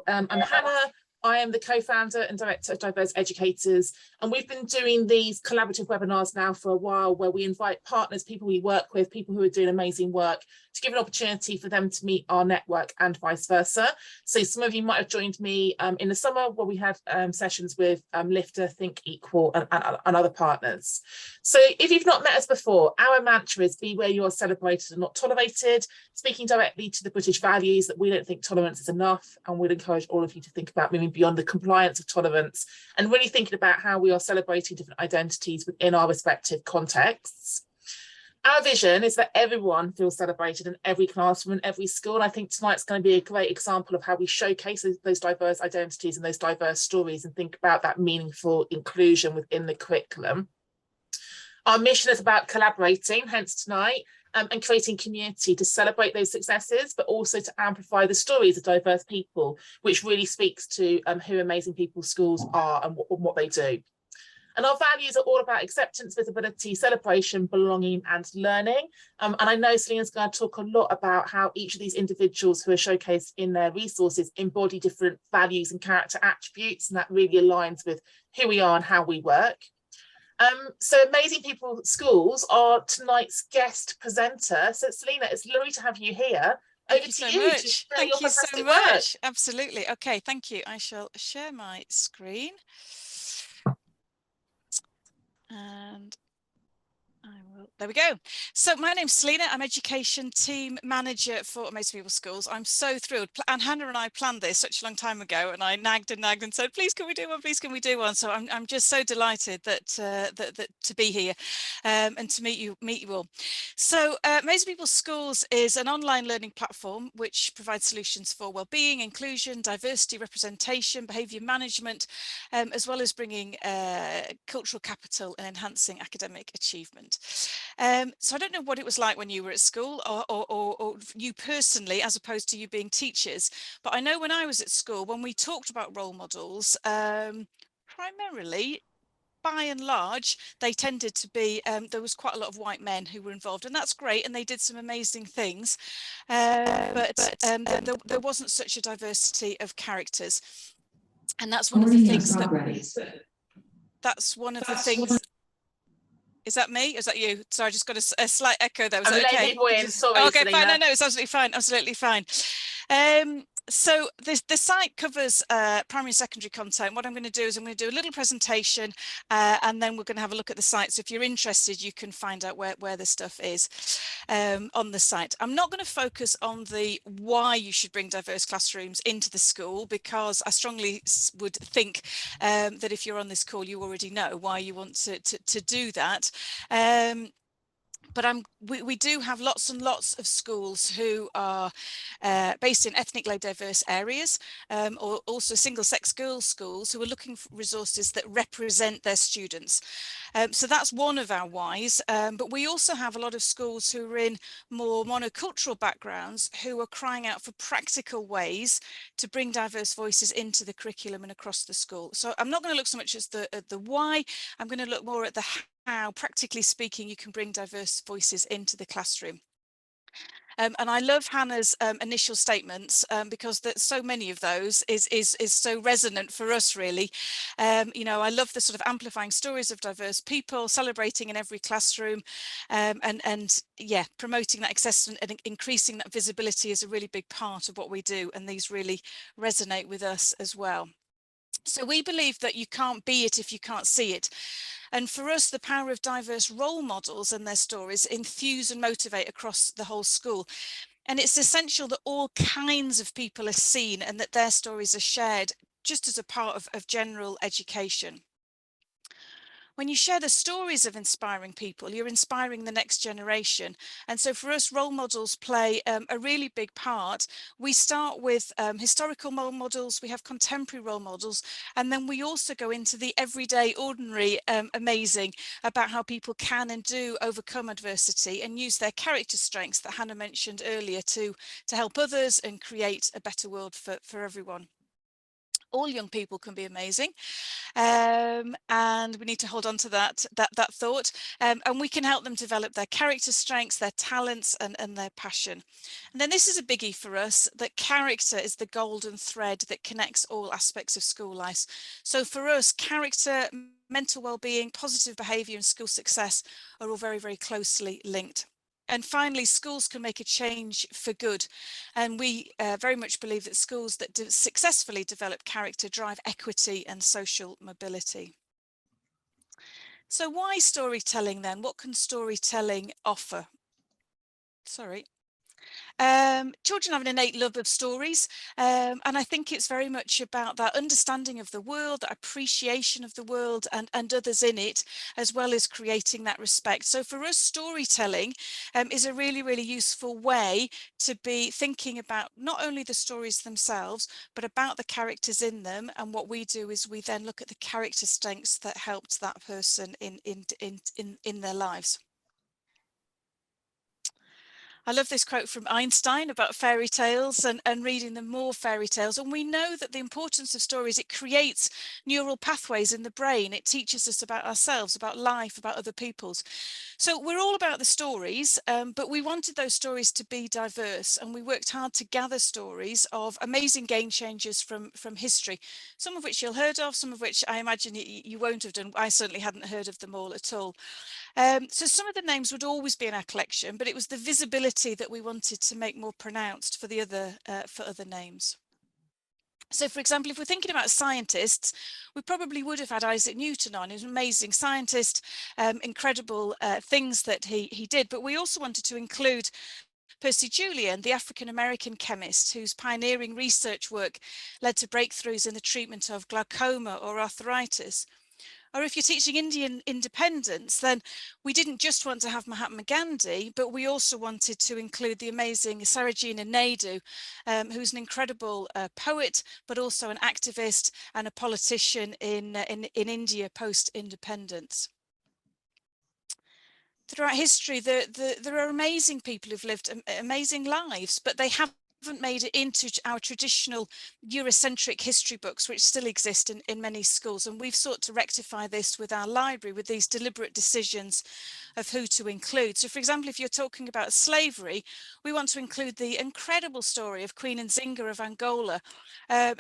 I'm Hannah. I am the co-founder and director of Diverse Educators, and we've been doing these collaborative webinars now for a while where we invite partners, people we work with, people who are doing amazing work, to give an opportunity for them to meet our network and vice versa. So some of you might have joined me in the summer where we had sessions with Lifter, Think Equal and other partners. So if you've not met us before, our mantra is be where you are celebrated and not tolerated, speaking directly to the British values that we don't think tolerance is enough, and we'd encourage all of you to think about moving beyond the compliance of tolerance and really thinking about how we are celebrating different identities within our respective contexts. Our vision is that everyone feels celebrated in every classroom and every school. And I think tonight's going to be a great example of how we showcase those diverse identities and those diverse stories and think about that meaningful inclusion within the curriculum. Our mission is about collaborating, hence tonight, and creating community to celebrate those successes, but also to amplify the stories of diverse people, which really speaks to who Amazing People Schools are and what they do. And our values are all about acceptance, visibility, celebration, belonging, and learning. And I know Selena's going to talk a lot about how each of these individuals who are showcased in their resources embody different values and character attributes, and that really aligns with who we are and how we work. So Amazing People Schools are tonight's guest presenter. So Selena, it's lovely to have you here. Thank you so much. Thank you so much. Absolutely. Okay, thank you. I shall share my screen. And I will, there we go. So my name's Selena. I'm Education Team Manager for Amazing People Schools. I'm so thrilled. And Hannah and I planned this such a long time ago, and I nagged and said, please can we do one, please can we do one? So I'm just so delighted that, to be here and to meet you all. So Amazing People Schools is an online learning platform which provides solutions for wellbeing, inclusion, diversity, representation, behaviour management, as well as bringing cultural capital and enhancing academic achievement. So I don't know what it was like when you were at school or you personally, as opposed to you being teachers, but I know when I was at school, when we talked about role models, primarily, by and large, they tended to be, there was quite a lot of white men who were involved, and that's great, and they did some amazing things, but there wasn't such a diversity of characters, and that's one of the things that's one of the things. Is that me? Is that you? Sorry, I just got a slight echo there. Was that okay? Sorry, okay, Selena. fine. No, it's absolutely fine. Absolutely fine. So the site covers primary and secondary content. What I'm going to do is I'm going to do a little presentation and then we're going to have a look at the site. So if you're interested, you can find out where the stuff is on the site. I'm not going to focus on the why you should bring diverse classrooms into the school, because I strongly would think that if you're on this call, you already know why you want to do that. But we do have lots and lots of schools who are based in ethnically diverse areas, or also single-sex girls' schools who are looking for resources that represent their students. So that's one of our whys. But we also have a lot of schools who are in more monocultural backgrounds who are crying out for practical ways to bring diverse voices into the curriculum and across the school. So I'm not going to look so much at the why. I'm going to look more at the how, practically speaking, you can bring diverse voices into the classroom. And I love Hannah's initial statements because so many of those is so resonant for us, really. You know, I love the sort of amplifying stories of diverse people, celebrating in every classroom, and yeah, promoting that access and increasing that visibility is a really big part of what we do, and these really resonate with us as well. So we believe that you can't be it if you can't see it. And for us, the power of diverse role models and their stories infuse and motivate across the whole school. And it's essential that all kinds of people are seen and that their stories are shared just as a part of general education. When you share the stories of inspiring people, you're inspiring the next generation. And so for us, role models play a really big part. We start with historical role models, we have contemporary role models, and then we also go into the everyday, ordinary, amazing about how people can and do overcome adversity and use their character strengths that Hannah mentioned earlier to help others and create a better world for everyone. All young people can be amazing, and we need to hold on to that thought, and we can help them develop their character strengths, their talents, and their passion. And then this is a biggie for us, that character is the golden thread that connects all aspects of school life. So for us, character, mental well-being, positive behaviour and school success are all very, very closely linked. And finally, schools can make a change for good. And we very much believe that schools that successfully develop character drive equity and social mobility. So why storytelling then? What can storytelling offer? Sorry. Children have an innate love of stories, and I think it's very much about that understanding of the world, that appreciation of the world and others in it, as well as creating that respect. So for us, storytelling is a really, really useful way to be thinking about not only the stories themselves, but about the characters in them. And what we do is we then look at the character strengths that helped that person in their lives. I love this quote from Einstein about fairy tales and reading them more fairy tales. And we know that the importance of stories, it creates neural pathways in the brain. It teaches us about ourselves, about life, about other people's. So we're all about the stories, but we wanted those stories to be diverse. And we worked hard to gather stories of amazing game changers from history, some of which you'll heard of, some of which I imagine you won't have done. I certainly hadn't heard of them all at all. So some of the names would always be in our collection, but it was the visibility that we wanted to make more pronounced for the other names. So, for example, if we're thinking about scientists, we probably would have had Isaac Newton on. He was an amazing scientist, incredible things that he did. But we also wanted to include Percy Julian, the African-American chemist whose pioneering research work led to breakthroughs in the treatment of glaucoma or arthritis. Or if you're teaching Indian independence, then we didn't just want to have Mahatma Gandhi, but we also wanted to include the amazing Sarojini Naidu, who's an incredible poet, but also an activist and a politician in India post-independence. Throughout history, there are amazing people who've lived amazing lives, but they haven't made it into our traditional Eurocentric history books, which still exist in many schools. And we've sought to rectify this with our library, with these deliberate decisions of who to include. So, for example, if you're talking about slavery, we want to include the incredible story of Queen Nzinga of Angola,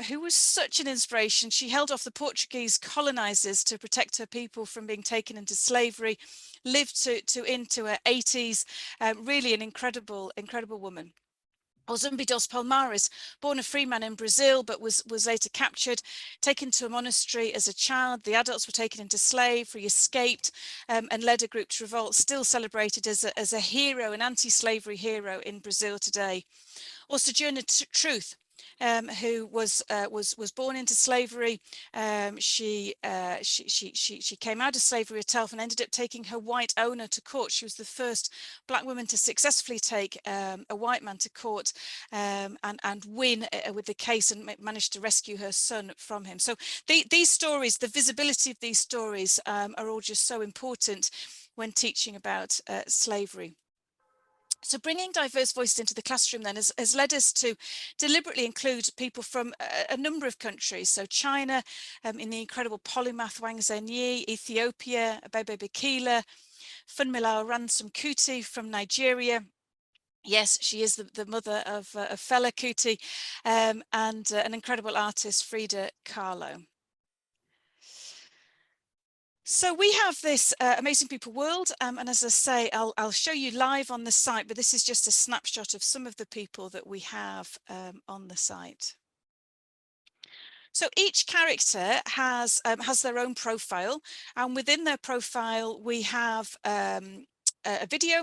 who was such an inspiration. She held off the Portuguese colonizers to protect her people from being taken into slavery, lived into her 80s, really an incredible woman. Or Zumbi dos Palmares, born a free man in Brazil, but was later captured, taken to a monastery as a child. The adults were taken into slavery, escaped, and led a group to revolt, still celebrated as a hero, an anti-slavery hero in Brazil today. Or Sojourner Truth, who was born into slavery. She came out of slavery herself and ended up taking her white owner to court. She was the first Black woman to successfully take a white man to court and win with the case, and managed to rescue her son from him. So these stories, the visibility of these stories, are all just so important when teaching about slavery. So bringing diverse voices into the classroom then has led us to deliberately include people from a number of countries. So China, in the incredible polymath Wang Zhenyi, Ethiopia, Abebe Bikila, Funmilayo Ransome Kuti from Nigeria. Yes, she is the mother of Fela Kuti, and an incredible artist, Frida Kahlo. So we have this Amazing People World, and as I say, I'll show you live on the site, but this is just a snapshot of some of the people that we have on the site. So each character has their own profile, and within their profile we have a video.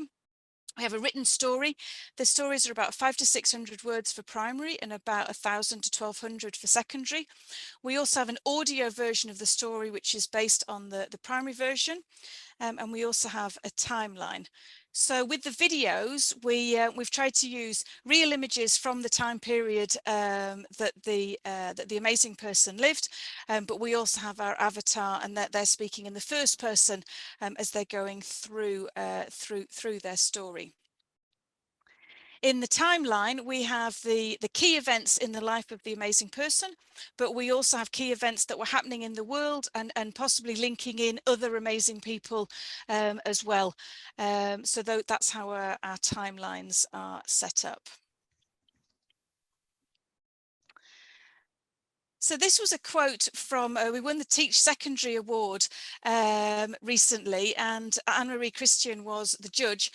We have a written story. The stories are about 500 to 600 words for primary and about 1,000 to 1,200 for secondary. We also have an audio version of the story, which is based on the primary version, and we also have a timeline. So with the videos, we've tried to use real images from the time period that the amazing person lived, but we also have our avatar, and that they're speaking in the first person as they're going through their story. In the timeline, we have the key events in the life of the amazing person, but we also have key events that were happening in the world and possibly linking in other amazing people as well. So that's how our timelines are set up. So this was a quote from, we won the Teach Secondary Award recently, and Anne-Marie Christian was the judge.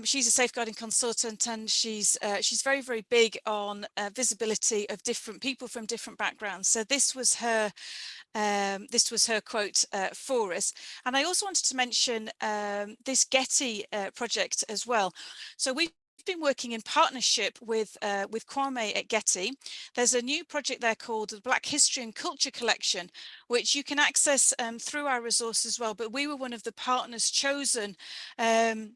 She's a safeguarding consultant, and she's very, very big on visibility of different people from different backgrounds. So this was her quote for us. And I also wanted to mention this Getty project as well. So we've been working in partnership with Kwame at Getty. There's a new project there called the Black History and Culture Collection, which you can access through our resource as well. But we were one of the partners chosen to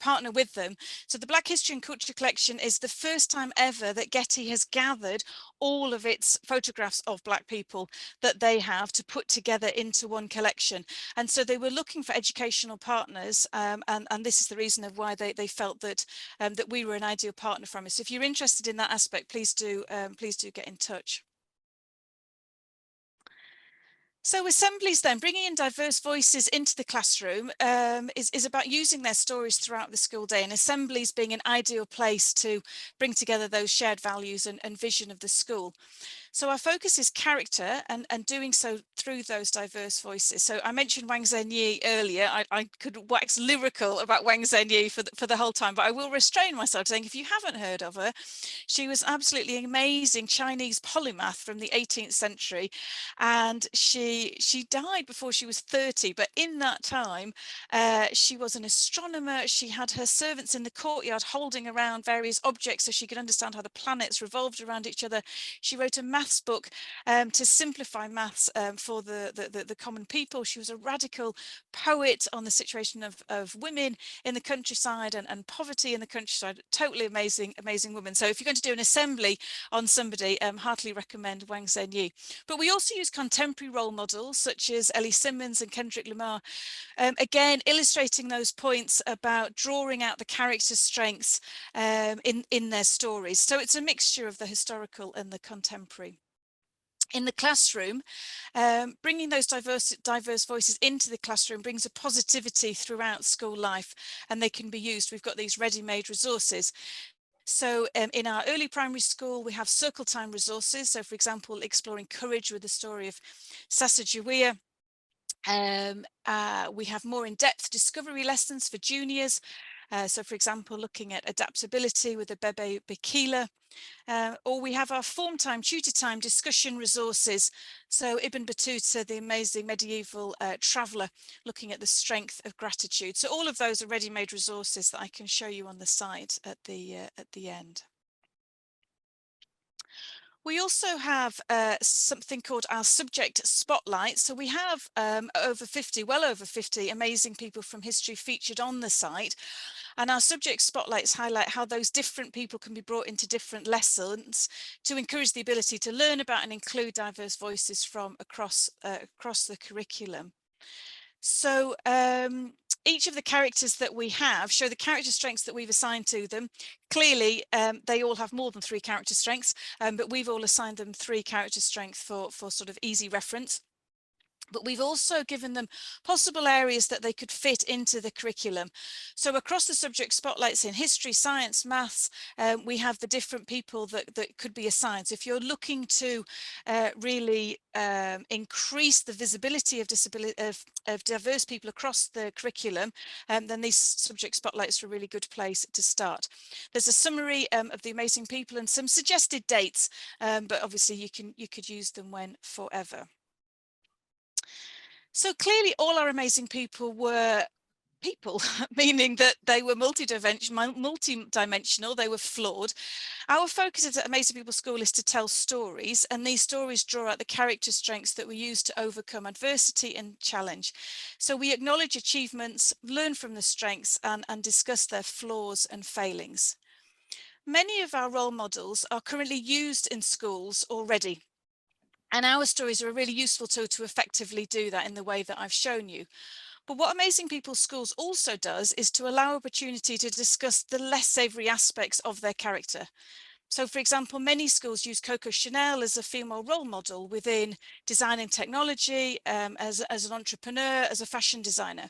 partner with them. So the Black History and Culture Collection is the first time ever that Getty has gathered all of its photographs of Black people that they have to put together into one collection. And so they were looking for educational partners, and this is the reason of why they felt that that we were an ideal partner from us. If you're interested in that aspect, please do get in touch. So Assemblies then, bringing in diverse voices into the classroom is about using their stories throughout the school day, and Assemblies being an ideal place to bring together those shared values and vision of the school. So our focus is character and doing so through those diverse voices. So I mentioned Wang Zhenyi earlier. I could wax lyrical about Wang Zhenyi for the whole time, but I will restrain myself saying if you haven't heard of her, she was absolutely amazing Chinese polymath from the 18th century, and she died before she was 30. But in that time, she was an astronomer. She had her servants in the courtyard holding around various objects so she could understand how the planets revolved around each other. She wrote a maths book to simplify maths for the common people. She was a radical poet on the situation of women in the countryside and poverty in the countryside. Totally amazing woman. So if you're going to do an assembly on somebody, heartily recommend Wang Zhenyi. But we also use contemporary role models such as Ellie Simmons and Kendrick Lamar, again illustrating those points about drawing out the character strengths in their stories. So it's a mixture of the historical and the contemporary. In the classroom, bringing those diverse voices into the classroom brings a positivity throughout school life, and they can be used. We've got these ready-made resources. So in our early primary school, we have circle time resources. So for example, exploring courage with the story of Sasajawea. We have more in-depth discovery lessons for juniors. So for example, looking at adaptability with the Bebe Bikila. Or we have our form time, tutor time discussion resources. So Ibn Battuta, the amazing medieval traveller, looking at the strength of gratitude. So all of those are ready-made resources that I can show you on the side at the end. We also have something called our subject spotlight. So we have well over 50 amazing people from history featured on the site. And our subject spotlights highlight how those different people can be brought into different lessons to encourage the ability to learn about and include diverse voices from across the curriculum. So each of the characters that we have show the character strengths that we've assigned to them. Clearly, they all have more than 3 character strengths, but we've all assigned them 3 character strengths for sort of easy reference. But we've also given them possible areas that they could fit into the curriculum. So across the subject spotlights in history, science, maths, we have the different people that could be assigned. So if you're looking to really increase the visibility of diverse people across the curriculum, then these subject spotlights are a really good place to start. There's a summary of the amazing people and some suggested dates, but obviously you could use them forever. So clearly all our amazing people were people, meaning that they were multi-dimensional, they were flawed. Our focus at Amazing People School is to tell stories, and these stories draw out the character strengths that we use to overcome adversity and challenge. So we acknowledge achievements, learn from the strengths, and discuss their flaws and failings. Many of our role models are currently used in schools already. And our stories are a really useful tool to effectively do that in the way that I've shown you. But what Amazing People Schools also does is to allow opportunity to discuss the less savoury aspects of their character. So, for example, many schools use Coco Chanel as a female role model within design and technology, as an entrepreneur, as a fashion designer.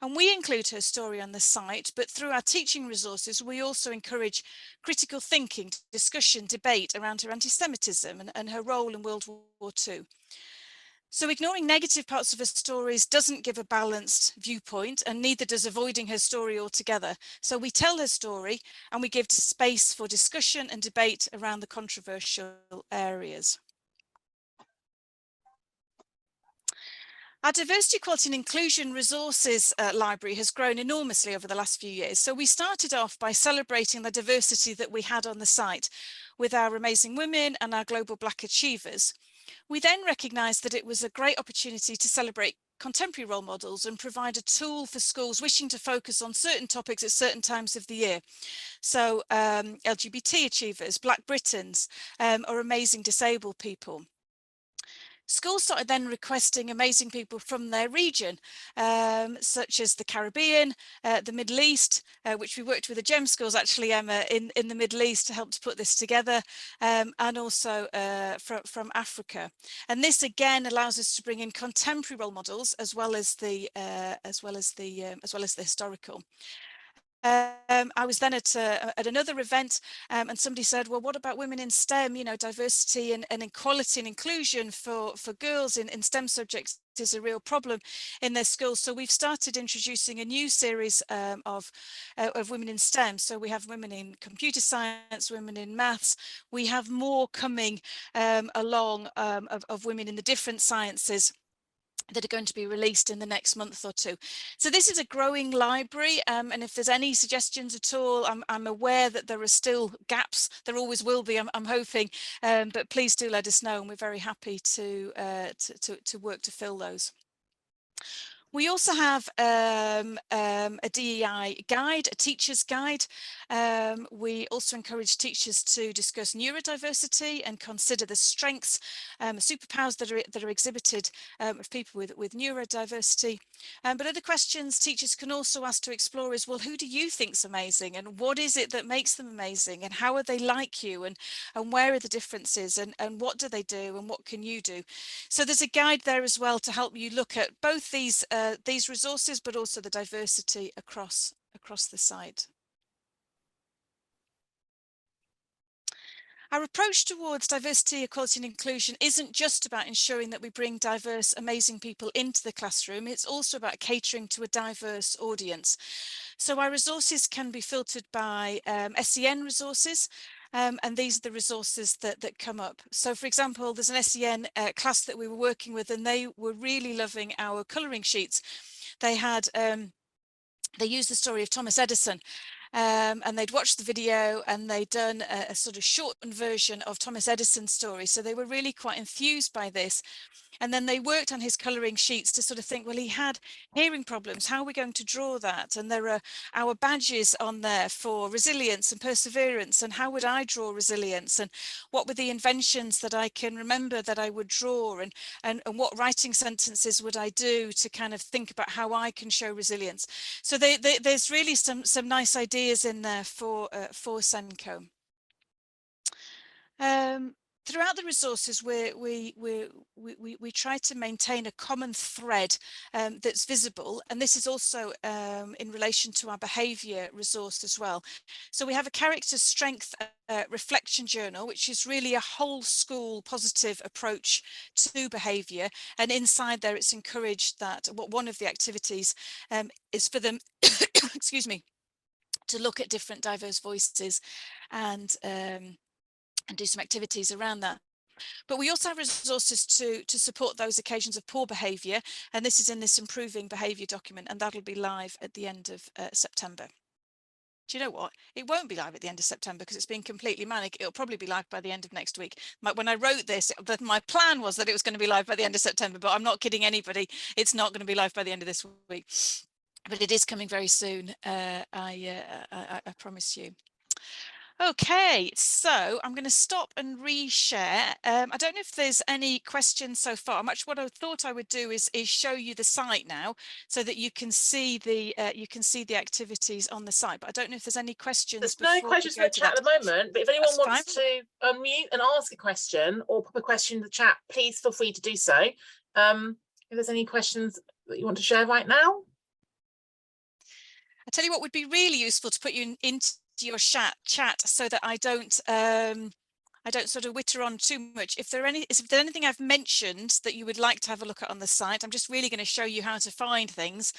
And we include her story on the site, but through our teaching resources, we also encourage critical thinking, discussion, debate around her anti-Semitism and her role in World War II. So ignoring negative parts of her stories doesn't give a balanced viewpoint, and neither does avoiding her story altogether. So we tell her story and we give space for discussion and debate around the controversial areas. Our Diversity, Equality and Inclusion Resources library has grown enormously over the last few years. So we started off by celebrating the diversity that we had on the site with our amazing women and our global Black achievers. We then recognised that it was a great opportunity to celebrate contemporary role models and provide a tool for schools wishing to focus on certain topics at certain times of the year. So LGBT achievers, Black Britons, or amazing disabled people. Schools started then requesting amazing people from their region, such as the Caribbean, the Middle East, which we worked with the GEM schools actually, Emma, in the Middle East to help to put this together, and also from Africa. And this again allows us to bring in contemporary role models as well as the historical. I was then at another event, and somebody said, well, what about women in STEM? You know, diversity and equality and inclusion for girls in STEM subjects is a real problem in their schools. So we've started introducing a new series of women in STEM. So we have women in computer science, women in maths. We have more coming along of women in the different sciences that are going to be released in the next month or two. So this is a growing library, and if there's any suggestions at all, I'm aware that there are still gaps. There always will be, I'm hoping, but please do let us know, and we're very happy to work to fill those. We also have a DEI guide, a teacher's guide. We also encourage teachers to discuss neurodiversity and consider the strengths, superpowers that are exhibited of people with neurodiversity. But other questions teachers can also ask to explore is, well, who do you think's amazing, and what is it that makes them amazing, and how are they like you, and where are the differences, and what do they do, and what can you do? So there's a guide there as well to help you look at both these resources, but also the diversity across the site. Our approach towards diversity, equality and inclusion isn't just about ensuring that we bring diverse, amazing people into the classroom. It's also about catering to a diverse audience. So our resources can be filtered by SEN resources, and these are the resources that come up. So for example, there's an SEN class that we were working with, and they were really loving our colouring sheets. They had they used the story of Thomas Edison, and they'd watched the video and they'd done a sort of shortened version of Thomas Edison's story. So they were really quite enthused by this. And then they worked on his colouring sheets to sort of think, well, he had hearing problems. How are we going to draw that? And there are our badges on there for resilience and perseverance. And how would I draw resilience? And what were the inventions that I can remember that I would draw? And what writing sentences would I do to kind of think about how I can show resilience? So there's really some nice ideas in there for Senko. Throughout the resources, we try to maintain a common thread that's visible, and this is also in relation to our behaviour resource as well. So we have a character strength reflection journal, which is really a whole school positive approach to behaviour, and inside there it's encouraged that one of the activities is for them excuse me, to look at different diverse voices and do some activities around that. But we also have resources to support those occasions of poor behaviour, and this is in this improving behaviour document, and that'll be live at the end of September. Do you know what? It won't be live at the end of September because it's been completely manic. It'll probably be live by the end of next week. When I wrote this, my plan was that it was going to be live by the end of September, but I'm not kidding anybody. It's not going to be live by the end of this week, but it is coming very soon. I promise you. Okay, so I'm going to stop and reshare. I don't know if there's any questions so far. Much what I thought I would do is show you the site now, so that you can see the activities on the site. But I don't know if there's any questions. There's no before questions we in go the to chat that. at the moment, but if anyone That's wants fine. to unmute and ask a question or pop a question in the chat, please feel free to do so. If there's any questions that you want to share right now. I tell you what would be really useful to put you into your chat so that I don't sort of witter on too much. If there's anything I've mentioned that you would like to have a look at on the site, I'm just really going to show you how to find things.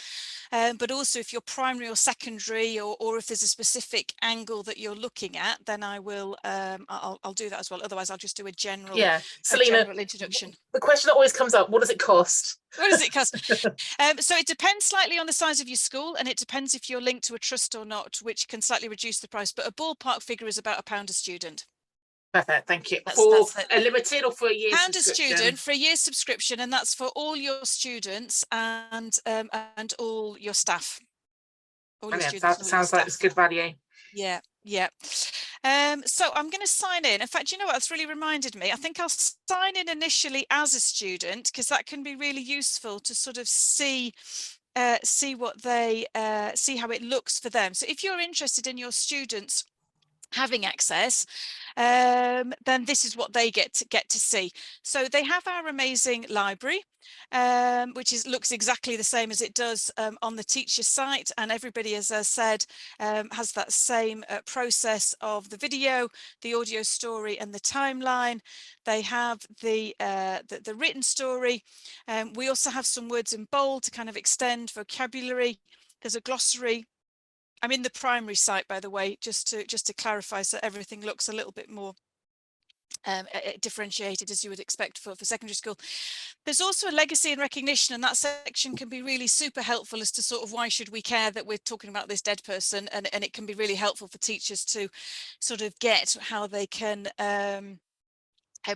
But also if you're primary or secondary, or if there's a specific angle that you're looking at, then I will I'll do that as well. Otherwise I'll just do a general Selena, introduction. The question that always comes up, what does it cost? What does it cost? So it depends slightly on the size of your school, and it depends if you're linked to a trust or not, which can slightly reduce the price, but a ballpark figure is about £1 a student. Perfect, thank you. That's for a limited or for a year £1 subscription? a student for a year subscription, and that's for all your students and all your staff. All your students. That sounds like it's good value. Yeah, yeah. So I'm going to sign in. In fact, you know what? That's really reminded me. I think I'll sign in initially as a student, because that can be really useful to sort of see what they see how it looks for them. So if you're interested in your students having access, then this is what they get to see. So they have our amazing library, which looks exactly the same as it does on the teacher site, and everybody, as I said, has that same process of the video, the audio story, and the timeline. They have the written story. We also have some words in bold to kind of extend vocabulary. There's a glossary. I'm in the primary site, by the way, just to clarify, so everything looks a little bit more differentiated, as you would expect for secondary school. There's also a legacy and recognition, and that section can be really super helpful as to sort of why should we care that we're talking about this dead person, and it can be really helpful for teachers to sort of get how they can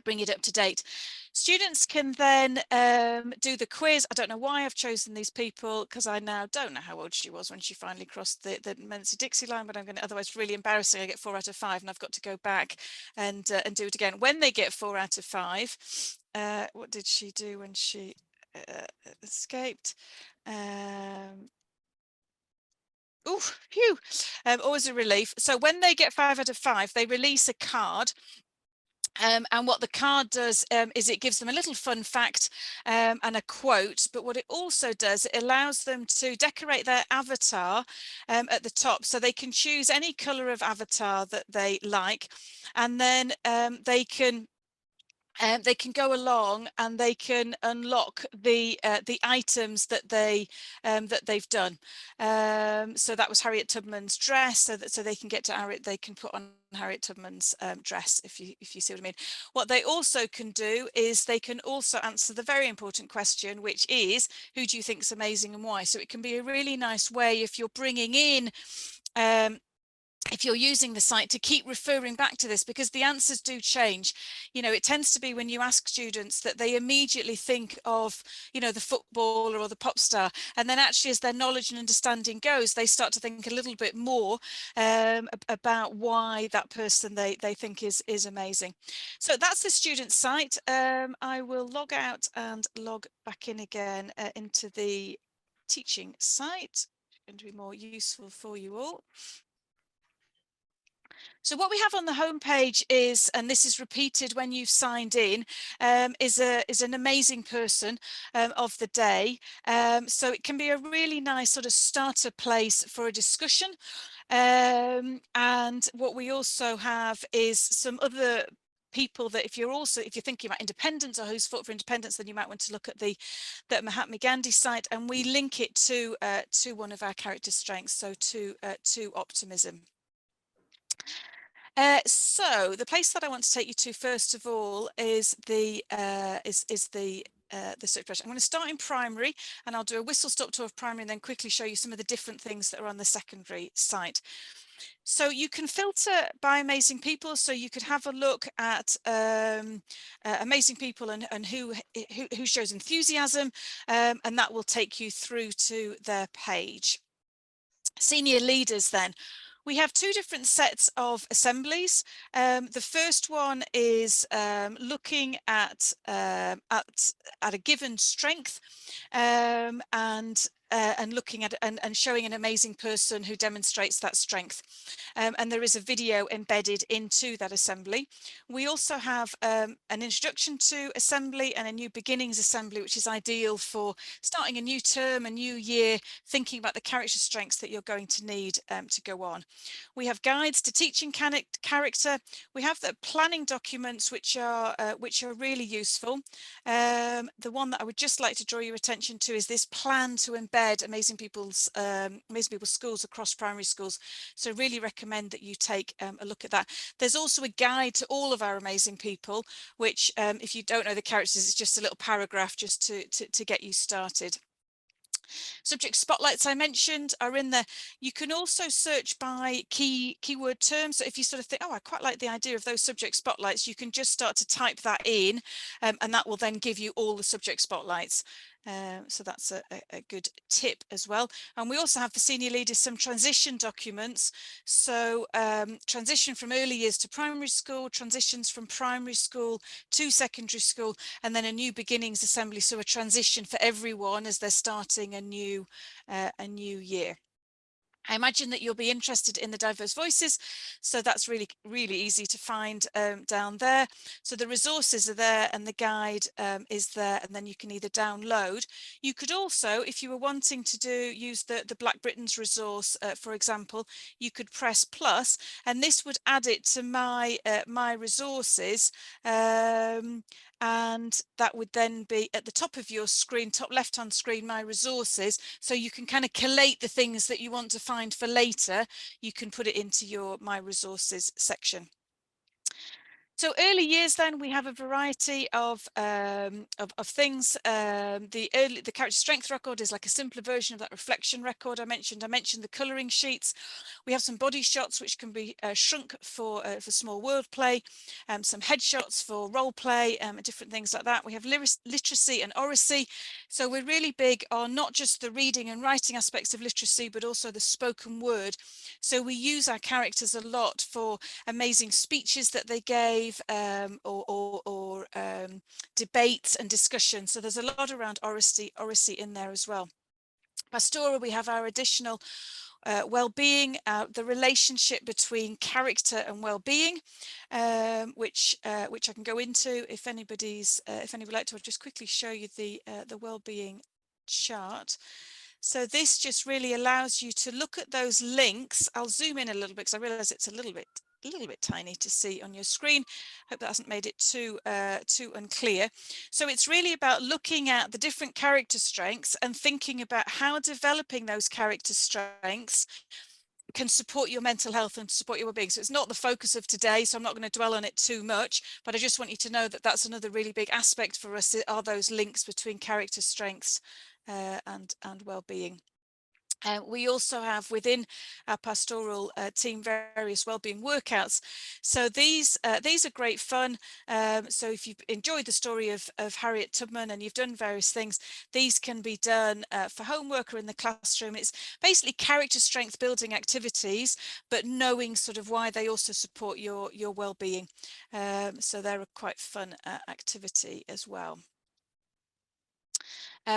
bring it up to date. Students can then do the quiz. I don't know why I've chosen these people, because I now don't know how old she was when she finally crossed the Mensa-Dixie line, but I'm going to, otherwise really embarrassing. I get 4 out of 5 and I've got to go back and do it again. When they get 4 out of 5, what did she do when she escaped? Oh, phew, always a relief. So when they get 5 out of 5, they release a card. And what the card does is it gives them a little fun fact and a quote, but what it also does, it allows them to decorate their avatar at the top, so they can choose any color of avatar that they like, and then they can go along and they can unlock the items that they've done. So that was Harriet Tubman's dress, so they can get to Harriet. They can put on Harriet Tubman's dress, if you see what I mean. What they also can do is they can also answer the very important question, which is, who do you think is amazing and why? So it can be a really nice way, if you're bringing in if you're using the site, to keep referring back to this, because the answers do change. You know, it tends to be when you ask students that they immediately think of, you know, the footballer or the pop star, and then actually as their knowledge and understanding goes, they start to think a little bit more about why that person they think is amazing. So that's the student site. I will log out and log back in again into the teaching site. It's going to be more useful for you all. So what we have on the homepage is, and this is repeated when you've signed in, is an amazing person of the day. So it can be a really nice sort of starter place for a discussion. And what we also have is some other people that if you're thinking about independence or who's fought for independence, then you might want to look at the Mahatma Gandhi site, and we link it to one of our character strengths, so to optimism. So the place that I want to take you to first of all is the search page. I'm going to start in primary, and I'll do a whistle stop tour of primary and then quickly show you some of the different things that are on the secondary site. So you can filter by amazing people, so you could have a look at amazing people and who shows enthusiasm, and that will take you through to their page. Senior leaders then. We have two different sets of assemblies. The first one is looking at a given strength and looking at and showing an amazing person who demonstrates that strength. And there is a video embedded into that assembly. We also have an introduction to assembly and a new beginnings assembly, which is ideal for starting a new term, a new year, thinking about the character strengths that you're going to need to go on. We have guides to teaching character. We have the planning documents, which are really useful. The one that I would just like to draw your attention to is this plan to embed Amazing People's schools across primary schools. So really recommend that you take a look at that. There's also a guide to all of our amazing people, which if you don't know the characters, it's just a little paragraph just to get you started. Subject spotlights I mentioned are in there. You can also search by keyword terms. So if you sort of think, oh, I quite like the idea of those subject spotlights, you can just start to type that in and that will then give you all the subject spotlights. So that's a good tip as well. And we also have for senior leaders some transition documents. So transition from early years to primary school, transitions from primary school to secondary school, and then a new beginnings assembly. So a transition for everyone as they're starting a new year. I imagine that you'll be interested in the diverse voices, so that's really easy to find down there. So the resources are there and the guide is there, and then you can either download. You could also, if you were wanting to use the Black Britain's resource, for example, you could press plus, and this would add it to my my resources. And that would then be at the top of your screen, top left hand screen, my resources, so you can kind of collate the things that you want to find for later. You can put it into your my resources section. So early years, then we have a variety of things. The character strength record is like a simpler version of that reflection record I mentioned. I mentioned the colouring sheets. We have some body shots which can be shrunk for small word play, some headshots for role play, and different things like that. We have literacy and oracy. So we're really big on not just the reading and writing aspects of literacy, but also the spoken word. So we use our characters a lot for amazing speeches that they gave, or debates and discussion. So there's a lot around oracy in there as well. Pastoral, we have our additional well-being, the relationship between character and well-being, which I can go into if anybody would like to. I'll just quickly show you the well-being chart. So this just really allows you to look at those links. I'll zoom in a little bit because I realize it's a little bit tiny to see on your screen. Hope that hasn't made it too unclear. So it's really about looking at the different character strengths and thinking about how developing those character strengths can support your mental health and support your well-being. So it's not the focus of today, so I'm not going to dwell on it too much, but I just want you to know that that's another really big aspect for us, are those links between character strengths and well-being. We also have within our pastoral team various wellbeing workouts. So these are great fun. So if you've enjoyed the story of Harriet Tubman and you've done various things, these can be done for homework or in the classroom. It's basically character strength building activities, but knowing sort of why they also support your well-being. So they're a quite fun activity as well.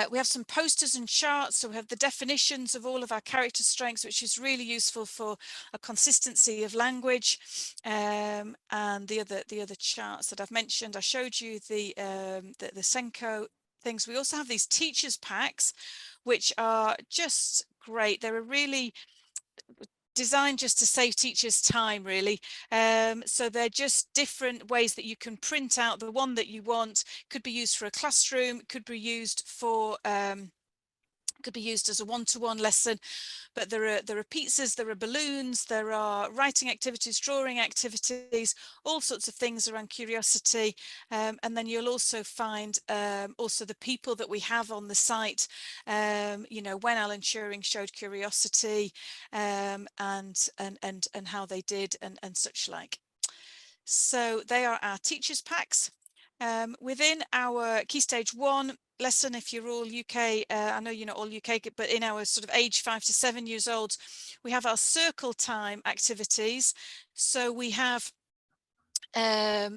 We have some posters and charts, so we have the definitions of all of our character strengths, which is really useful for a consistency of language. And the other charts that I've mentioned, I showed you the Senko things. We also have these teachers packs, which are just great. They're a really designed just to save teachers time, really. So they're just different ways that you can print out the one that you want. Could be used for a classroom, could be used for could be used as a one-to-one lesson, but there are pizzas, there are balloons, there are writing activities, drawing activities, all sorts of things around curiosity. And then you'll also find also the people that we have on the site, you know, when Alan Turing showed curiosity, and how they did and such like. So they are our teachers packs. Within our Key Stage 1 lesson, if you're all UK, I know you're not all UK, but in our sort of age 5 to 7 years old, we have our circle time activities. So we have a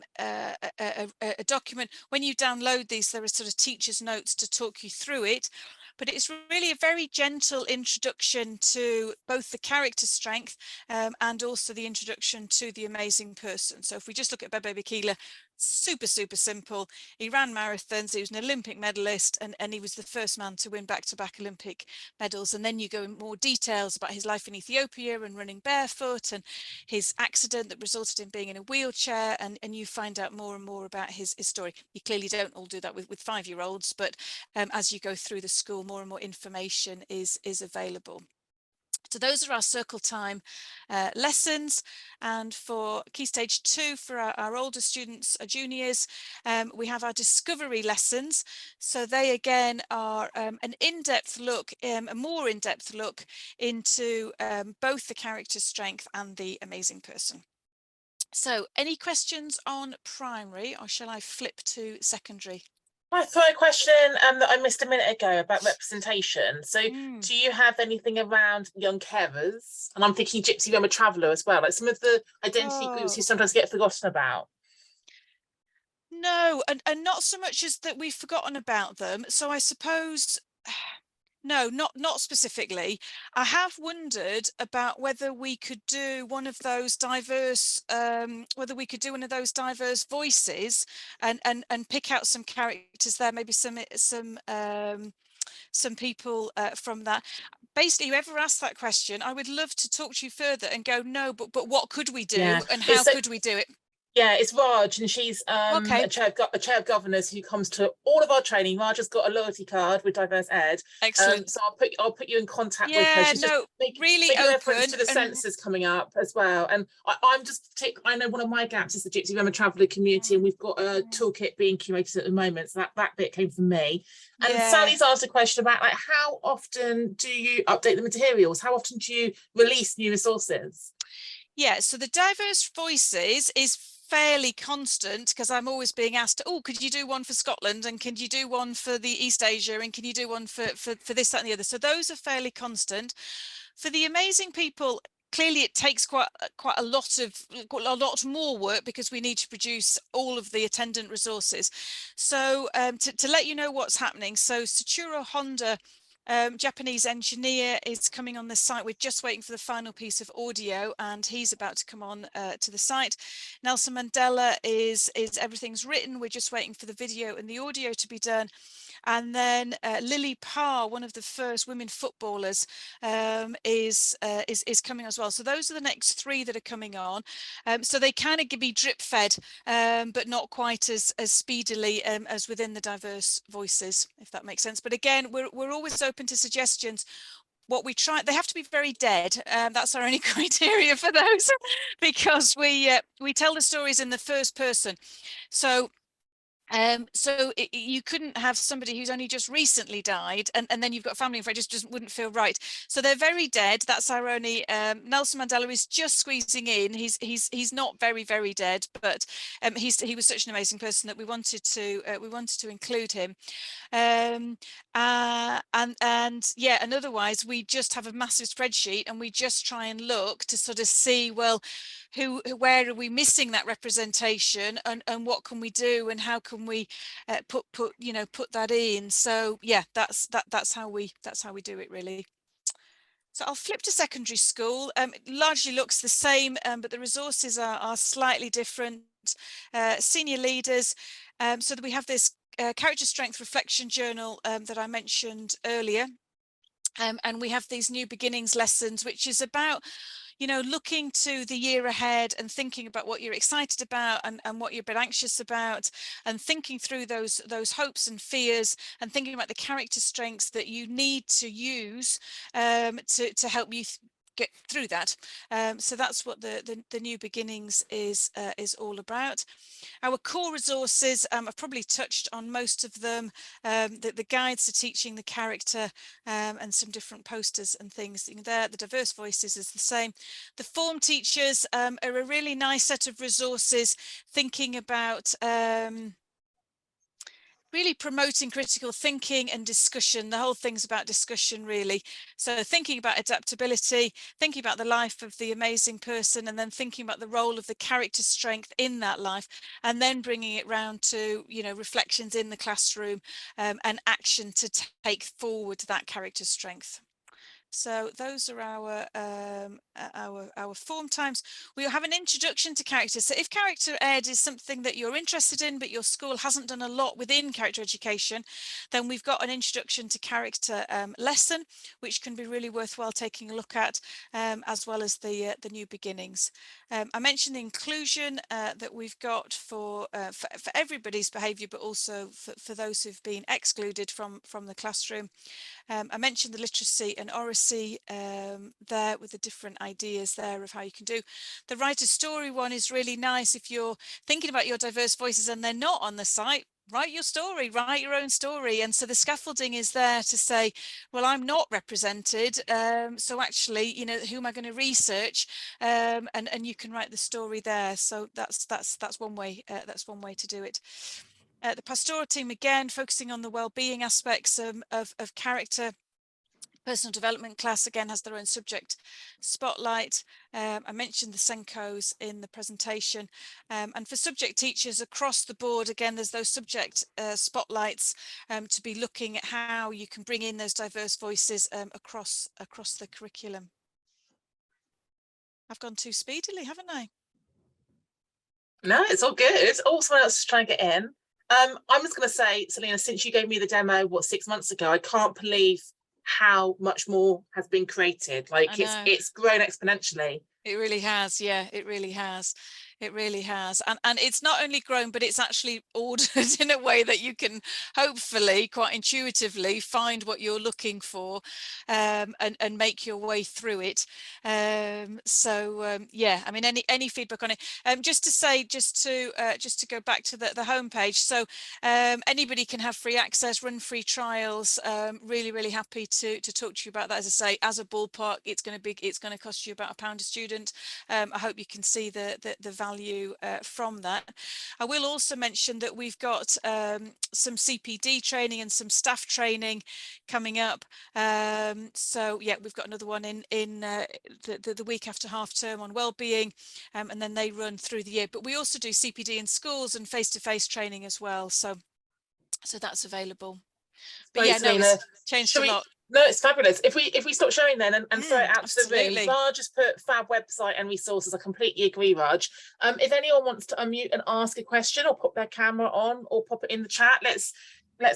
document. When you download these, there are sort of teacher's notes to talk you through it, but it's really a very gentle introduction to both the character strength and also the introduction to the amazing person. So if we just look at Bebe Bikila, super simple. He ran marathons, he was an Olympic medalist, and he was the first man to win back-to-back Olympic medals. And then you go in more details about his life in Ethiopia and running barefoot and his accident that resulted in being in a wheelchair, and you find out more and more about his story. You clearly don't all do that with 5-year-olds, but as you go through the school, more and more information is available. So those are our circle time lessons. And for Key Stage 2, for our older students, our juniors, we have our discovery lessons. So they again are an in-depth look, a more in-depth look into both the character strength and the amazing person. So any questions on primary, or shall I flip to secondary? I thought a question that I missed a minute ago about representation. So do you have anything around young carers? And I'm thinking Gypsy Roma Traveller as well, like some of the identity groups who sometimes get forgotten about. No, and not so much as that we've forgotten about them. So I suppose, no, not specifically. I have wondered about whether we could do one of those diverse, voices and pick out some characters there, maybe some people from that. Basically, whoever asked that question, I would love to talk to you further and go, no, but what could we do, and how could we do it? Yeah, it's Raj, and she's Okay. a chair of governors who comes to all of our training. Raj has got a loyalty card with Diverse Ed. Excellent. So I'll put you in contact with her. Yeah, She's no, just really making open reference to the census coming up as well. And I know one of my gaps is the Gypsy Roma Traveller community, and we've got a toolkit being curated at the moment. So that bit came from me. And Yeah. Sally's asked a question about, like, how often do you update the materials? How often do you release new resources? Yeah, so the diverse voices is fairly constant, because I'm always being asked, oh, could you do one for Scotland, and can you do one for the East Asia, and can you do one for this, that and the other? So those are fairly constant. For the amazing people, clearly it takes quite a lot more work, because we need to produce all of the attendant resources. So to let you know what's happening, so Sachiro Honda, Japanese engineer, is coming on the site. We're just waiting for the final piece of audio, and he's about to come on to the site. Nelson Mandela is everything's written. We're just waiting for the video and the audio to be done. And then Lily Parr, one of the first women footballers, is coming as well. So those are the next 3 that are coming on. So they kind of be drip fed, but not quite as speedily as within the diverse voices, if that makes sense. But again, we're always open to suggestions. What we try, they have to be very dead. That's our only criteria for those, because we tell the stories in the first person. So you couldn't have somebody who's only just recently died, and then you've got a family and friends, just wouldn't feel right. So they're very dead. That's our only. Nelson Mandela is just squeezing in. He's not very dead, but he was such an amazing person that we wanted to include him. And yeah, and otherwise we just have a massive spreadsheet, and we just try and look to sort of see, well, where are we missing that representation, and what can we do, and how can we put that in. So yeah, that's how we do it, really. So I'll flip to secondary school. It largely looks the same, but the resources are slightly different. Senior leaders, so that we have this character strength reflection journal that I mentioned earlier. And we have these new beginnings lessons, which is about, looking to the year ahead and thinking about what you're excited about and what you're a bit anxious about, and thinking through those hopes and fears, and thinking about the character strengths that you need to use to help you get through that. So that's what the new beginnings is all about. Our core resources, I've probably touched on most of them. The guides to teaching the character, and some different posters and things there. The diverse voices is the same. The form teachers are a really nice set of resources, thinking about really promoting critical thinking and discussion. The whole thing's about discussion, really. So thinking about adaptability, thinking about the life of the amazing person, and then thinking about the role of the character strength in that life, and then bringing it round to, you know, reflections in the classroom, and action to take forward that character strength. So those are our form times. We'll have an introduction to character. So if character ed is something that you're interested in, but your school hasn't done a lot within character education, then we've got an introduction to character lesson, which can be really worthwhile taking a look at, as well as the new beginnings. I mentioned the inclusion that we've got for everybody's behaviour, but also for those who've been excluded from the classroom. I mentioned the literacy and oracy there, with the different ideas there of how you can do. The write a story one is really nice. If you're thinking about your diverse voices and they're not on the site, write your story, write your own story. And so the scaffolding is there to say, well, I'm not represented, so actually, you know, who am I going to research? And you can write the story there. So that's one way. That's one way to do it. The pastoral team, again, focusing on the well-being aspects of character. Personal development class, again, has their own subject spotlight. I mentioned the Senkos in the presentation. And for subject teachers across the board, again, there's those subject spotlights to be looking at how you can bring in those diverse voices across the curriculum. I've gone too speedily, haven't I? No, it's all good. Oh, someone else is trying to get in. I'm just going to say, Selena, since you gave me the demo, 6 months ago, I can't believe how much more has been created. Like it's grown exponentially. It really has. Yeah, it really has. It really has. And it's not only grown, but it's actually ordered in a way that you can hopefully quite intuitively find what you're looking for, and make your way through it. Yeah, I mean, any feedback on it? Just to go back to the homepage. So anybody can have free access, run free trials. Really happy to talk to you about that. As I say, as a ballpark, it's going to cost you about £1 a student. I hope you can see the value from that. I will also mention that we've got some CPD training and some staff training coming up. So yeah, we've got another one in the week after half term on wellbeing, and then they run through the year. But we also do CPD in schools and face-to-face training as well. So that's available. But yeah, no, it's changed a lot. No, it's fabulous. If we stop showing then and throw it out to the room, Raj just put fab website and resources. I completely agree, Raj. If anyone wants to unmute and ask a question or put their camera on or pop it in the chat, let's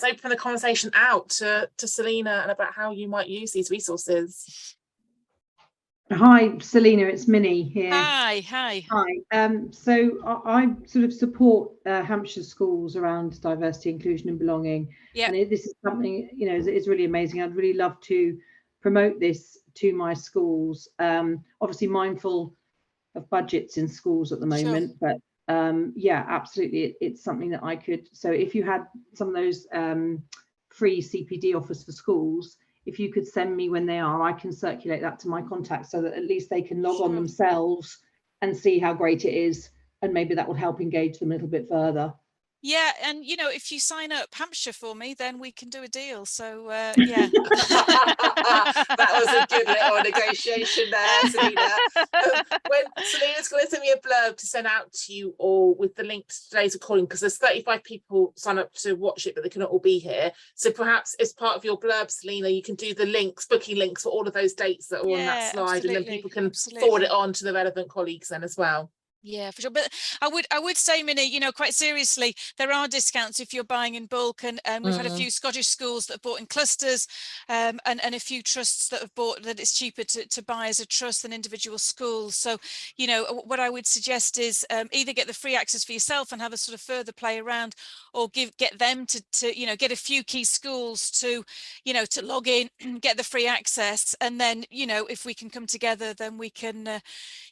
open the conversation out to Selena and about how you might use these resources. Hi, Selena, it's Minnie here. Hi. So I sort of support Hampshire schools around diversity, inclusion and belonging. Yeah. And this is something, you know, is really amazing. I'd really love to promote this to my schools. Obviously mindful of budgets in schools at the moment, sure. But yeah, absolutely. It's something that I could, so if you had some of those free CPD offers for schools, if you could send me when they are, I can circulate that to my contacts so that at least they can log on themselves and see how great it is. And maybe that would help engage them a little bit further. Yeah, and you know, if you sign up Hampshire for me, then we can do a deal. So yeah. That was a good little negotiation there, Selena. When Selena's going to send me a blurb to send out to you all with the link to today's recording, because there's 35 people sign up to watch it, but they cannot all be here. So perhaps as part of your blurb, Selena, you can do the links, booking links for all of those dates that are on that slide, and then people can forward it on to the relevant colleagues then as well. Yeah, for sure. But I would say, Minnie, you know, quite seriously, there are discounts if you're buying in bulk, and we've had a few Scottish schools that have bought in clusters, and a few trusts that have bought that it's cheaper to buy as a trust than individual schools. So, you know, what I would suggest is either get the free access for yourself and have a sort of further play around, or get them to you know, get a few key schools to, you know, to log in, get the free access, and then, you know, if we can come together, then we can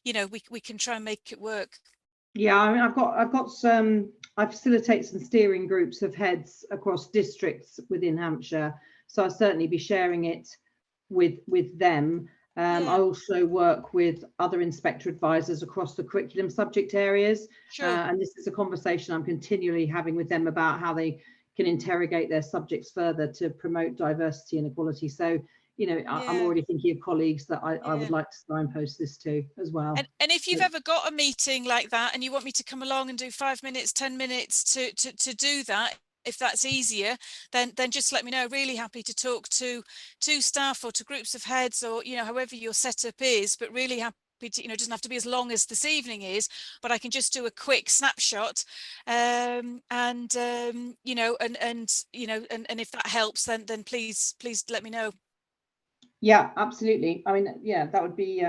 you know, we can try and make it work. Yeah, I mean, I facilitate some steering groups of heads across districts within Hampshire, so I'll certainly be sharing it with them. I also work with other inspector advisors across the curriculum subject areas, and this is a conversation I'm continually having with them about how they can interrogate their subjects further to promote diversity and equality. So, you know, I'm already thinking of colleagues that I would like to signpost this to as well. And if you've ever got a meeting like that and you want me to come along and do 5 minutes, 10 minutes to do that, if that's easier, then just let me know. Really happy to talk to staff or to groups of heads, or, you know, however your setup is, but really happy to, you know, it doesn't have to be as long as this evening is, but I can just do a quick snapshot, you know, and you know, and if that helps, then please let me know. Yeah, absolutely. I mean, yeah, that would be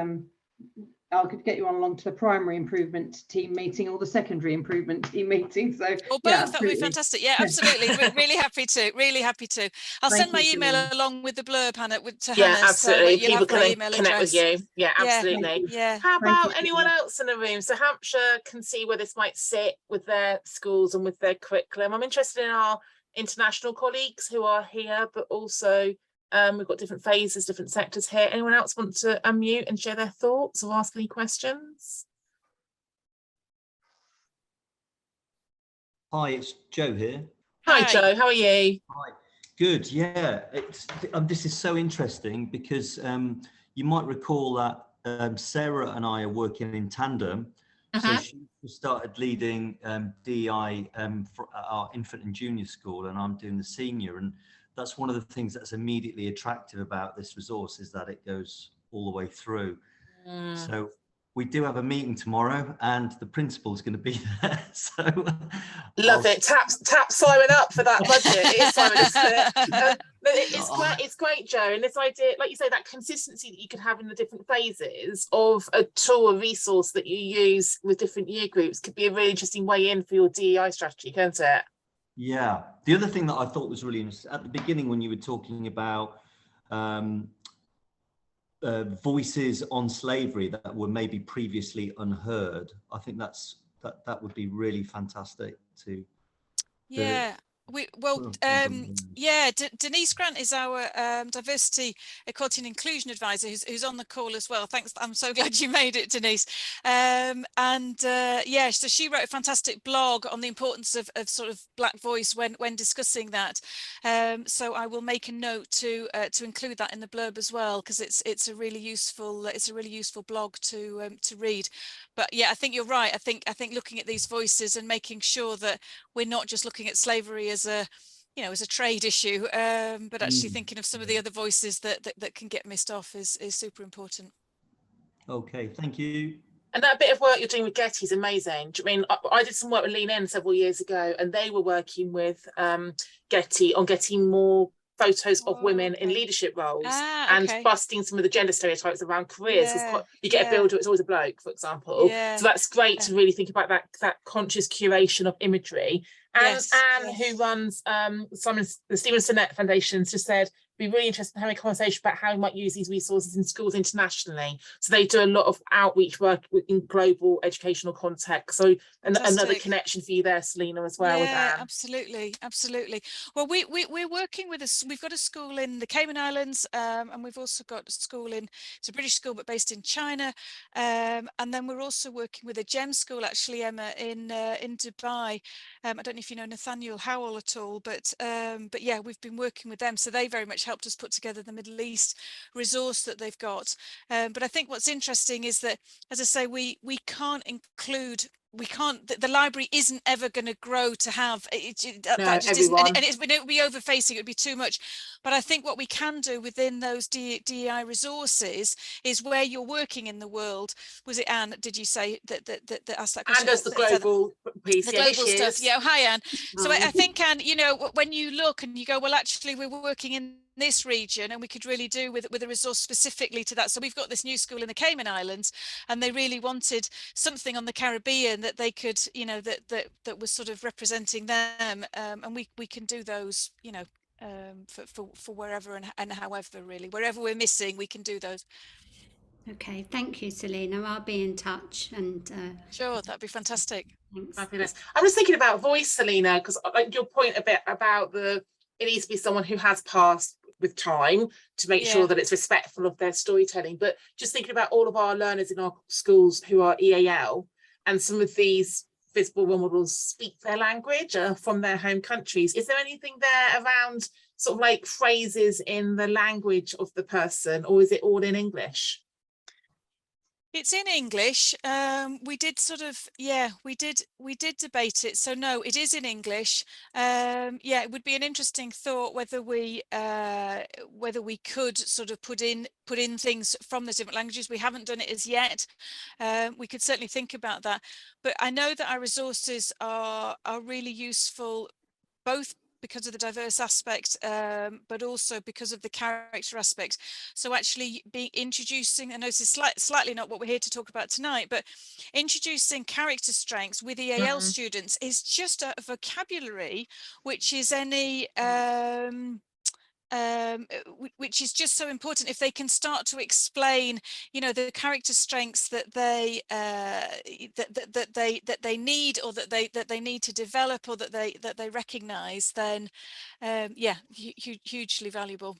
I could get you on along to the primary improvement team meeting or the secondary improvement team meeting. So, or both, yeah, that would be fantastic. Yeah, absolutely. Really happy to. I'll send my email along with the blurb, Hannah, to Hannah. Absolutely. So you'll People have my can email connect address. with you. Yeah, absolutely. Yeah. How about anyone else in the room? So Hampshire can see where this might sit with their schools and with their curriculum. I'm interested in our international colleagues who are here, but also we've got different phases, different sectors here. Anyone else want to unmute and share their thoughts or ask any questions? Hi, it's Joe here. Hi, Joe, how are you? Hi, good. Yeah, this is so interesting because you might recall that Sarah and I are working in tandem. So she started leading DEI for our infant and junior school, and I'm doing the senior. And that's one of the things that's immediately attractive about this resource, is that it goes all the way through. So we do have a meeting tomorrow, and the principal is going to be there. So love it. Tap Simon up for that budget. It is Simon, isn't it? It's great, Joe. And this idea, like you say, that consistency that you could have in the different phases of a tool, a resource that you use with different year groups, could be a really interesting way in for your DEI strategy, can't it? Yeah. The other thing that I thought was really interesting at the beginning, when you were talking about voices on slavery that were maybe previously unheard, I think that would be really fantastic to. Yeah. Denise Grant is our diversity, equality and inclusion advisor, who's on the call as well. Thanks. I'm so glad you made it, Denise. So she wrote a fantastic blog on the importance of sort of Black voice when discussing that. So I will make a note to include that in the blurb as well, because it's a really useful blog to read. But yeah, I think you're right. I think looking at these voices and making sure that we're not just looking at slavery as a trade issue, but actually thinking of some of the other voices that can get missed off is super important. Okay, thank you. And that bit of work you're doing with Getty is amazing. I mean, I did some work with Lean In several years ago, and they were working with Getty on getting more photos of women in leadership roles and busting some of the gender stereotypes around careers. Because you get a builder, it's always a bloke, for example. So that's great to really think about that conscious curation of imagery. And Anne, who runs the Stephen Sinnett Foundation, just said, be really interested in having a conversation about how we might use these resources in schools internationally. So they do a lot of outreach work in global educational context. So another connection for you there, Selena, as well. With Anne. Absolutely. Well, we're working with we've got a school in the Cayman Islands, and we've also got a school it's a British school but based in China, and then we're also working with a GEM school, actually, Emma, in Dubai. I don't know if you know Nathaniel Howell at all, but yeah, we've been working with them. So they very much helped us put together the Middle East resource that they've got. But I think what's interesting is that, as I say, we can't include. The library isn't ever going to grow to have that just isn't, and it would be overfacing, it would be too much. But I think what we can do within those DEI resources is where you're working in the world. Was it Anne, did you say that asked that question? And does the global piece, the global stuff. Yeah, hi Anne. So I think, Anne, when you look and you go, well, actually we're working in this region and we could really do with a resource specifically to that. So we've got this new school in the Cayman Islands, and they really wanted something on the Caribbean that they could, that was sort of representing them, and we can do those, for wherever and however, really, wherever we're missing, we can do those. Okay, thank you, Selena. I'll be in touch, and sure, that'd be fantastic. Thanks. Fabulous. I'm just thinking about voice, Selena, because your point a bit about it needs to be someone who has passed with time to make sure that it's respectful of their storytelling. But just thinking about all of our learners in our schools who are EAL, and some of these visible role models speak their language from their home countries. Is there anything there around sort of like phrases in the language of the person, or is it all in English? It's in English. We did sort of, yeah, we did debate it. So no, it is in English. Yeah, it would be an interesting thought whether we could sort of put in things from the different languages. We haven't done it as yet. We could certainly think about that. But I know that our resources are really useful, both because of the diverse aspect, but also because of the character aspect. So actually introducing, I know this is slightly not what we're here to talk about tonight, but introducing character strengths with EAL students is just a vocabulary which is which is just so important. If they can start to explain, you know, the character strengths that they that they need, or that they need to develop, or that they recognize, then yeah, hugely valuable.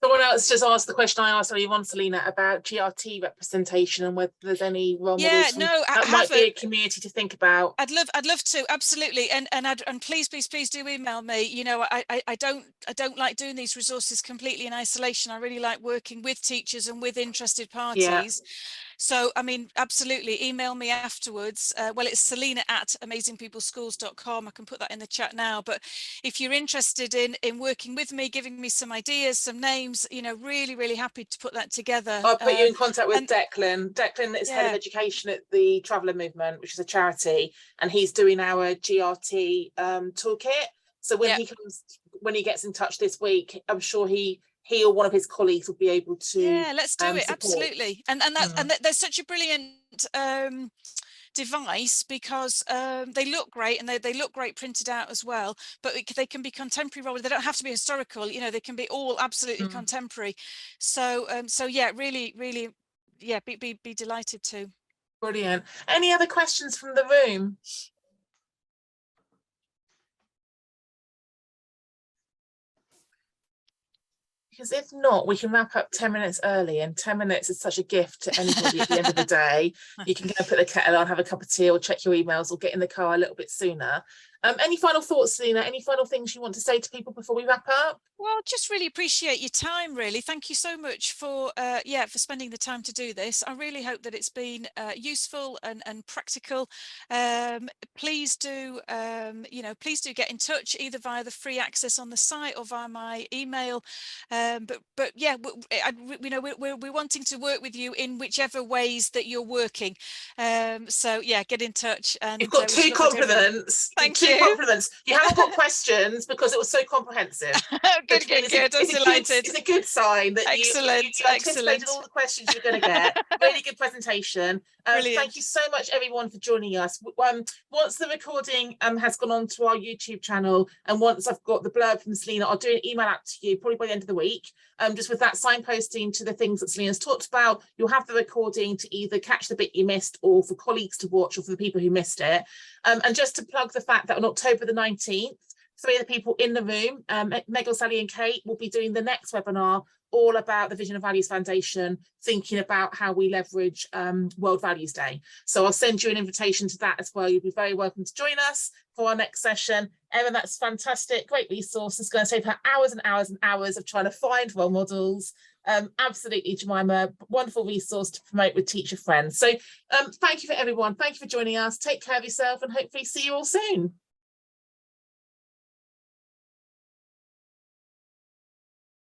Someone else just asked the question I asked earlier on, Selena, about GRT representation and whether there's any role models that might be a community to think about. I'd love to, absolutely, and please do email me. You know, I don't like doing these resources completely in isolation. I really like working with teachers and with interested parties. Yeah. So, I mean, absolutely, email me afterwards. Well, it's selena@amazingpeopleschools.com. I can put that in the chat now. But if you're interested in working with me, giving me some ideas, some names, you know, really happy to put that together. I'll put you in contact with Declan. Declan is head of education at the Traveller Movement, which is a charity, and he's doing our GRT toolkit. So when he gets in touch this week, I'm sure he or one of his colleagues will be able to let's do it, absolutely. And there's such a brilliant device, because they look great, and they look great printed out as well, but they can be contemporary roles. They don't have to be historical, you know, they can be all absolutely contemporary. So so yeah, really yeah, be delighted to. Brilliant. Any other questions from the room? Because if not, we can wrap up 10 minutes early, and 10 minutes is such a gift to anybody at the end of the day. You can go and put the kettle on, have a cup of tea, or check your emails, or get in the car a little bit sooner. Any final thoughts, Selena? Any final things you want to say to people before we wrap up? Well, just really appreciate your time, really. Thank you so much for for spending the time to do this. I really hope that it's been useful and practical. Please do please do get in touch, either via the free access on the site or via my email. But yeah, we're wanting to work with you in whichever ways that you're working. So yeah, get in touch. And you've got two compliments. Thank you. Compliments. You haven't got questions because it was so comprehensive. Good. I'm delighted. It's a good sign that excellent. you anticipated all the questions you're going to get. Really good presentation. Thank you so much, everyone, for joining us. Once the recording has gone on to our YouTube channel, and once I've got the blurb from Selena, I'll do an email out to you probably by the end of the week. Just with that signposting to the things that Selena's talked about. You'll have the recording to either catch the bit you missed, or for colleagues to watch, or for the people who missed it. And just to plug the fact that on October the 19th, three of the people in the room, Meg, Sally and Kate, will be doing the next webinar all about the Vision and Values Foundation, thinking about how we leverage World Values Day. So I'll send you an invitation to that as well. You'll be very welcome to join us for our next session. Erin, that's fantastic, great resource. It's going to save her hours and hours and hours of trying to find role models. Absolutely, Jemima, wonderful resource to promote with teacher friends. So thank you for everyone. Thank you for joining us. Take care of yourself, and hopefully see you all soon.